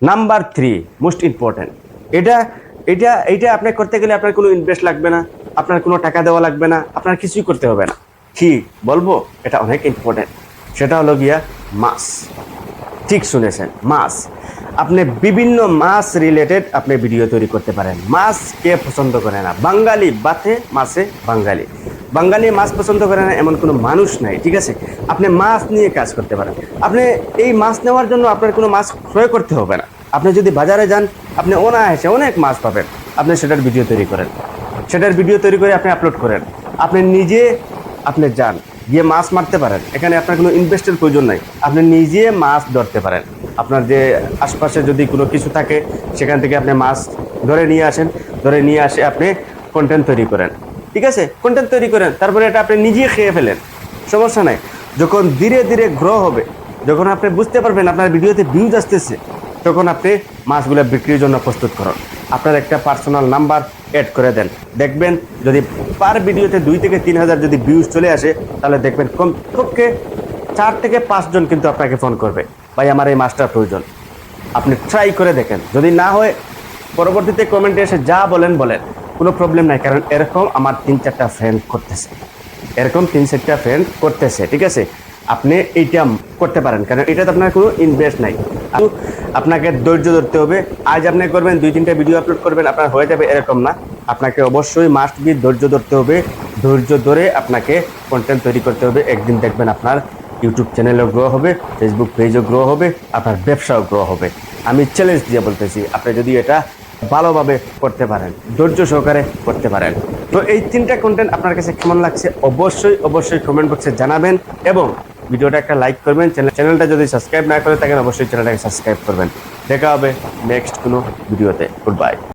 Number 3 most important, এটা এটা এটা আপনি করতে গেলে আপনার কোনো ইনভেস্ট লাগবে না, আপনার কোনো টাকা দেওয়া লাগবে না, আপনার কিছুই করতে হবে না। কি বলবো, এটা অনেক ইম্পর্টেন্ট। সেটা হলো গিয়া মাছ। ঠিক শুনেছেন, মাছ। আপনি বিভিন্ন মাছ রিলেটেড আপনি ভিডিও তৈরি করতে পারেন। মাছ কে পছন্দ করে না? বাঙালি বাতে মাছে বাঙালি। বাঙালি মাছ পছন্দ করে না এমন কোনো মানুষ নাই, ঠিক আছে? আপনি মাছ নিয়ে কাজ করতে পারেন। আপনি এই মাছ নেওয়ার জন্য আপনার কোনো মাছ ক্রয় করতে হবে না। আপনি যদি বাজারে যান, আপনি অনায়াসে অনেক মাছ পাবেন। আপনি সেটার ভিডিও তৈরি করেন, সেটার ভিডিও তৈরি করে আপনি আপলোড করেন। আপনি নিজে আপনি যান, গিয়ে মাছ মারতে পারেন। এখানে আপনার কোনো ইনভেস্টের প্রয়োজন নাই, আপনি নিজে মাছ ধরতে পারেন। আপনার যে আশপাশে যদি কোনো কিছু থাকে সেখান থেকে আপনি মাছ ধরে নিয়ে আসেন, ধরে নিয়ে আসে আপনি কন্টেন্ট তৈরি করেন, ঠিক আছে? কন্টেন্ট তৈরি করেন, তারপরে এটা আপনি নিজে খেয়ে ফেলেন, সমস্যা নাই। যখন ধীরে ধীরে গ্রো হবে, যখন আপনি বুঝতে পারবেন আপনার ভিডিওতে ভিউজ আসতেছে, তখন আপনি মাছগুলো বিক্রির জন্য প্রস্তুত করুন। আপনার একটা পার্সোনাল নাম্বার অ্যাড করে দেন, দেখবেন যদি পার ভিডিওতে 2 থেকে 3 হাজার যদি ভিউজ চলে আসে, তাহলে দেখবেন কমপক্ষে 4 থেকে 5 জন কিন্তু আপনাকে ফোন করবে, ভাই আমার এই মাছটার প্রয়োজন। আপনি ট্রাই করে দেখেন, যদি না হয় পরবর্তীতে কমেন্টে এসে যা বলেন বলেন, কোনো প্রবলেম নাই। কারণ এরকম আমার 3-4টা ফ্রেন্ড করতেছে, এরকম 3-4টা ফ্রেন্ড করতেছে, ঠিক আছে? আপনি এইটা করতে পারেন, কারণ এটাতে আপনার কোনো ইনভেস্ট নাই। আপনাকে ধৈর্য ধরতে হবে। আজ আপনি করবেন, 2-3টা ভিডিও আপলোড করবেন, আপনার হয়ে যাবে এরকম না। আপনাকে অবশ্যই মাস্ট বি ধৈর্য ধরতে হবে। ধৈর্য ধরে আপনাকে কন্টেন্ট তৈরি করতে হবে। একদিন দেখবেন আপনার ইউটিউব চ্যানেলও গ্রো হবে, ফেসবুক পেজও গ্রো হবে, আপনার ব্যবসাও গ্রো হবে। আমি চ্যালেঞ্জ দিয়ে বলতেছি, আপনি যদি এটা ভালোভাবে করতে পারেন, ধৈর্য সহকারে করতে পারেন। তো এই 3টা কন্টেন্ট আপনার কাছে কেমন লাগছে অবশ্যই অবশ্যই কমেন্ট বক্সে জানাবেন, এবং ভিডিওটা একটা লাইক করবেন। চ্যানেলটা যদি সাবস্ক্রাইব না করে থাকেন অবশ্যই চ্যানেলটাকে সাবস্ক্রাইব করবেন। দেখা হবে নেক্সট কোনো ভিডিওতে। Good bye.